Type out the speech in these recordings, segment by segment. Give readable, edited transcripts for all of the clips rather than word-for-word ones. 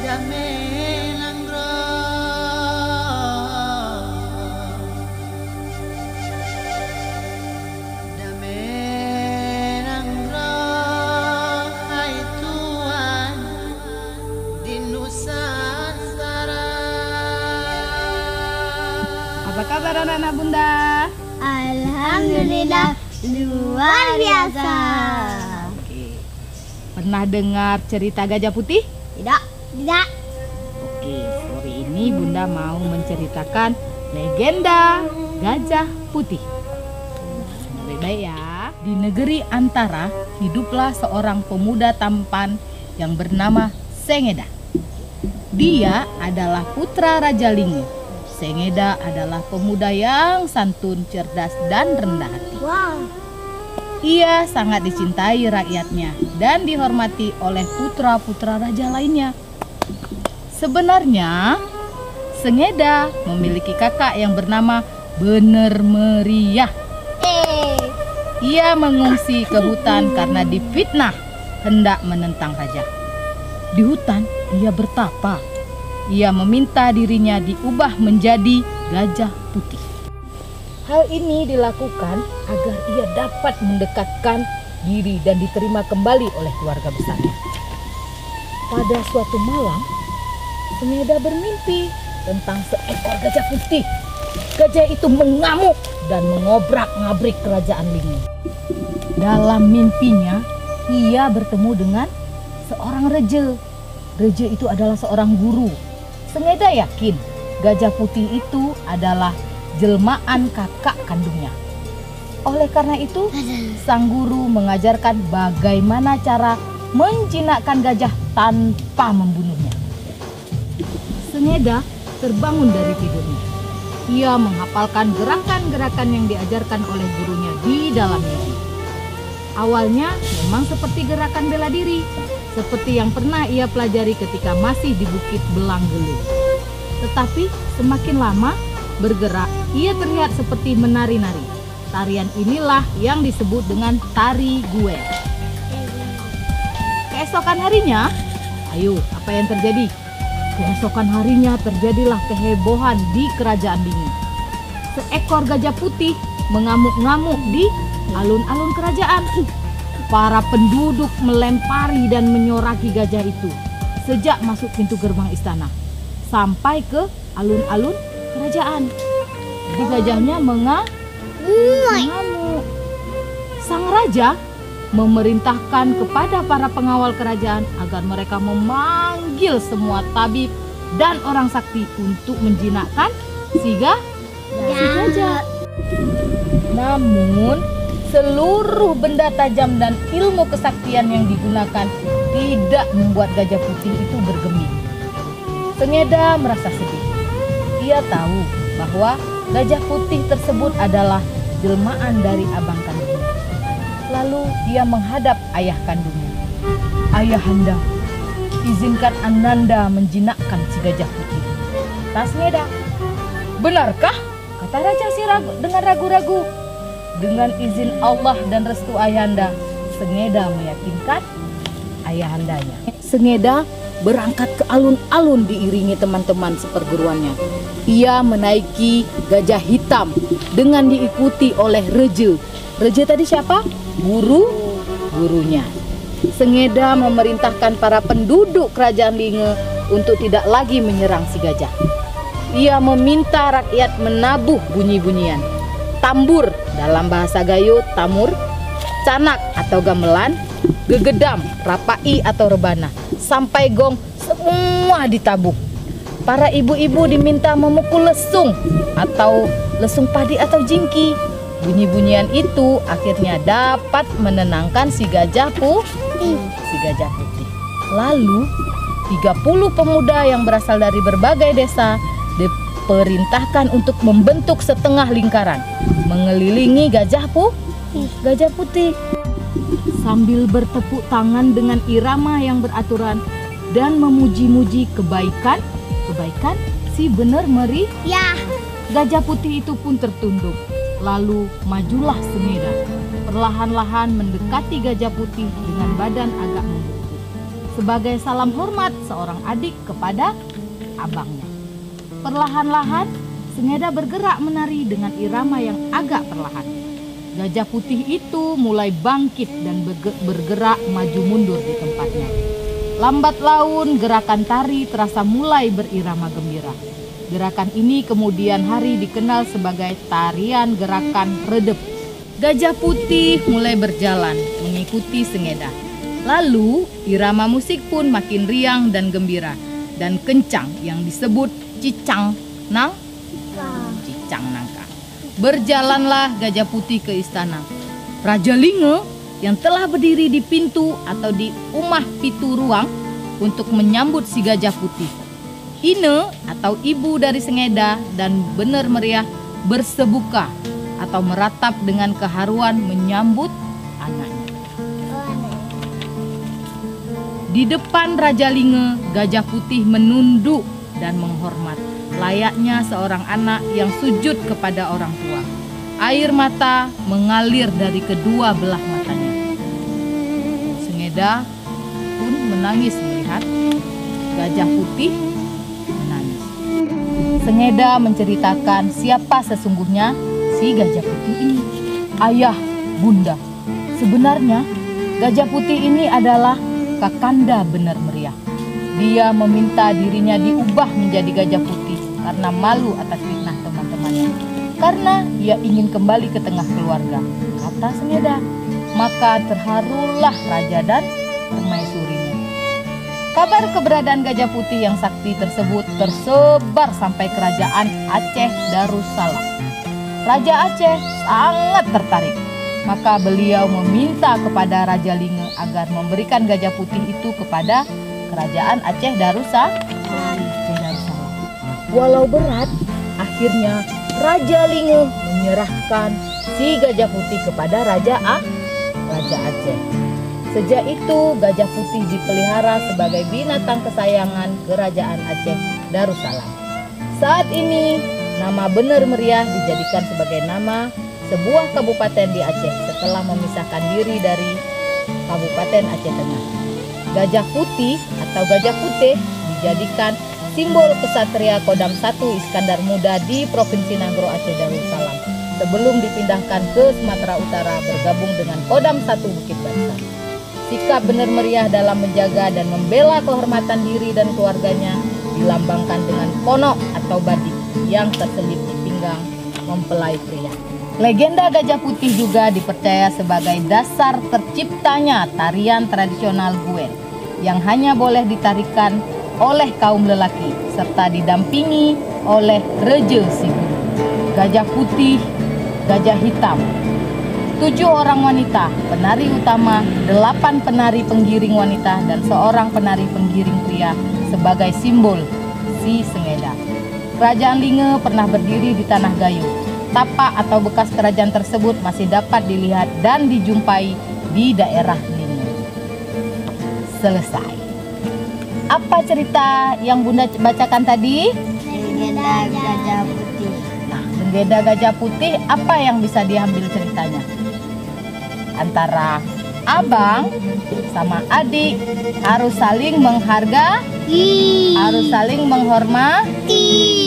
Apa kabar anak-anak Bunda? Alhamdulillah luar biasa. Oke. Pernah dengar cerita Gajah Putih? Tidak. Oke, sore ini Bunda mau menceritakan legenda Gajah Putih. Baik-baik ya. Di negeri antara hiduplah seorang pemuda tampan yang bernama Sengeda. Dia adalah putra Raja Linge. Sengeda adalah pemuda yang santun, cerdas, dan rendah hati. Wow. Ia sangat dicintai rakyatnya dan dihormati oleh putra-putra raja lainnya. Sebenarnya, Sengeda memiliki kakak yang bernama Bener Meriah. Ia mengungsi ke hutan karena difitnah hendak menentang raja. Di hutan, ia bertapa. Ia meminta dirinya diubah menjadi gajah putih. Hal ini dilakukan agar ia dapat mendekatkan diri dan diterima kembali oleh keluarga besarnya. Pada suatu malam, Sengeda bermimpi tentang seekor gajah putih. Gajah itu mengamuk dan mengobrak-ngabrik kerajaan Linge. Dalam mimpinya, ia bertemu dengan seorang raja. Raja itu adalah seorang guru. Sengeda yakin gajah putih itu adalah jelmaan kakak kandungnya. Oleh karena itu, sang guru mengajarkan bagaimana cara menjinakkan gajah tanpa membunuhnya. Sengeda terbangun dari tidurnya. Ia menghafalkan gerakan-gerakan yang diajarkan oleh gurunya di dalam mimpi. Awalnya memang seperti gerakan bela diri, seperti yang pernah ia pelajari ketika masih di Bukit Belanggelut. Tetapi semakin lama bergerak, ia terlihat seperti menari-nari. Tarian inilah yang disebut dengan tari gue. Keesokan harinya, ayo apa yang terjadi? Keesokan harinya terjadilah kehebohan di kerajaan Linge. Seekor gajah putih mengamuk-ngamuk di alun-alun kerajaan. Para penduduk melempari dan menyoraki gajah itu sejak masuk pintu gerbang istana sampai ke alun-alun kerajaan. Jadi gajahnya mengamuk. Sang raja memerintahkan kepada para pengawal kerajaan agar mereka memanggil semua tabib dan orang sakti untuk menjinakkan si gajah. Namun seluruh benda tajam dan ilmu kesaktian yang digunakan tidak membuat gajah putih itu bergeming. Sengeda merasa sedih. Ia tahu bahwa gajah putih tersebut adalah jelmaan dari abang kandungnya. Lalu dia menghadap ayah kandungnya. Ayahanda, izinkan Ananda menjinakkan si gajah putih. Kata Sengeda. Benarkah? Kata raja dengan ragu-ragu. Dengan izin Allah dan restu ayahanda, Sengeda meyakinkan ayahandanya. Sengeda berangkat ke alun-alun diiringi teman-teman seperguruannya. Ia menaiki gajah hitam dengan diikuti oleh Reje. Reje tadi siapa? Gurunya. Sengeda memerintahkan para penduduk kerajaan Linge untuk tidak lagi menyerang si gajah. Ia meminta rakyat menabuh bunyi-bunyian. Tambur dalam bahasa Gayo, tamur, canak atau gamelan, gegedam, rapai atau rebana, sampai gong semua ditabuh. Para ibu-ibu diminta memukul lesung atau lesung padi atau jingki. Bunyi-bunyian itu akhirnya dapat menenangkan si gajah putih. Lalu 30 pemuda yang berasal dari berbagai desa diperintahkan untuk membentuk setengah lingkaran mengelilingi gajah putih sambil bertepuk tangan dengan irama yang beraturan dan memuji-muji kebaikan si Bener Meriah. Gajah putih itu pun tertunduk. Lalu majulah Sengeda perlahan-lahan mendekati gajah putih dengan badan agak membungkuk. sebagai salam hormat seorang adik kepada abangnya. Perlahan-lahan Sengeda bergerak menari dengan irama yang agak perlahan. Gajah putih itu mulai bangkit dan bergerak maju mundur di tempatnya. Lambat laun gerakan tari terasa mulai berirama gembira. Gerakan ini kemudian hari dikenal sebagai tarian gerakan redep. Gajah putih mulai berjalan mengikuti Sengeda. Lalu irama musik pun makin riang dan gembira dan kencang yang disebut cicang nangka. Berjalanlah gajah putih ke istana. Raja Linge yang telah berdiri di pintu atau di umah pitu ruang untuk menyambut si gajah putih. Ine atau ibu dari Sengeda dan benar meriah bersebuka atau meratap dengan keharuan menyambut anaknya. Di depan Raja Linge, gajah putih menunduk dan menghormat, layaknya seorang anak yang sujud kepada orang tua. Air mata mengalir dari kedua belah matanya. Sengeda pun menangis melihat gajah putih menangis. Sengeda menceritakan siapa sesungguhnya si gajah putih ini. Ayah, bunda, sebenarnya gajah putih ini adalah Kakanda Benar Meriah. Dia meminta dirinya diubah menjadi gajah putih karena malu atas fitnah teman-temannya. Karena ia ingin kembali ke tengah keluarga, kata Sengeda. Maka terharulah raja dan permaisurinya. Kabar keberadaan gajah putih yang sakti tersebut tersebar sampai kerajaan Aceh Darussalam. Raja Aceh sangat tertarik. Maka beliau meminta kepada Raja Linge agar memberikan gajah putih itu kepada kerajaan Aceh Darussalam. Walau berat, akhirnya Raja Linge menyerahkan si gajah putih kepada Raja Aceh. Sejak itu gajah putih dipelihara sebagai binatang kesayangan kerajaan Aceh Darussalam. Saat ini nama Benar Meriah dijadikan sebagai nama sebuah kabupaten di Aceh setelah memisahkan diri dari Kabupaten Aceh Tengah. Gajah putih atau gajah putih dijadikan simbol kesatria Kodam 1 Iskandar Muda di Provinsi Nagro Aceh Darussalam sebelum dipindahkan ke Sumatera Utara bergabung dengan Kodam 1 Bukit Barisan. Sikap Benar Meriah dalam menjaga dan membela kehormatan diri dan keluarganya dilambangkan dengan ponok atau badik yang terselip di pinggang mempelai pria. Legenda gajah putih juga dipercaya sebagai dasar terciptanya tarian tradisional Guen yang hanya boleh ditarikan oleh kaum lelaki serta didampingi oleh Reje si Guru. Gajah putih, gajah hitam, 7 orang wanita, penari utama, 8 penari penggiring wanita dan seorang penari penggiring pria sebagai simbol si Sengeda. Kerajaan Linge pernah berdiri di Tanah Gayo. Tapak atau bekas kerajaan tersebut masih dapat dilihat dan dijumpai di daerah Linge. Selesai. Apa cerita yang Bunda bacakan tadi? Legenda gajah putih. Nah, legenda gajah putih apa yang bisa diambil ceritanya? Antara abang sama adik harus saling menghargai, harus saling menghormati,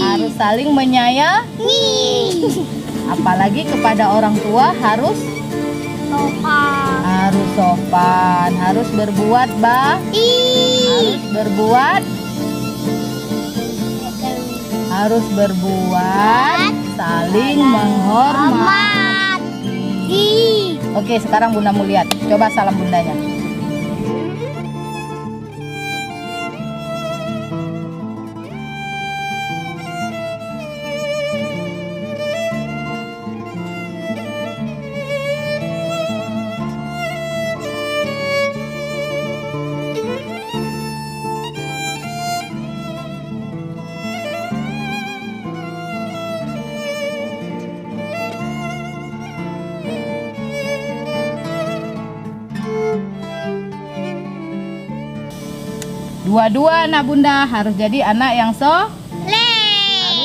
harus saling menyayangi. Apalagi kepada orang tua harus sopan, harus berbuat saling menghormati. Oke, sekarang Bunda mau lihat. Coba salam bundanya. Dua-dua anak Bunda harus jadi anak yang harus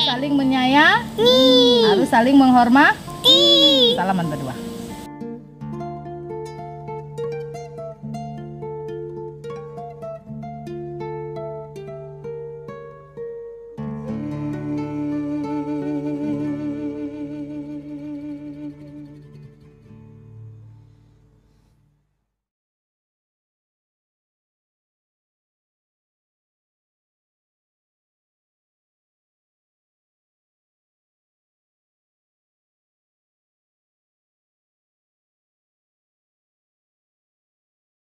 saling menyayangi, harus saling menghormati. Salaman berdua.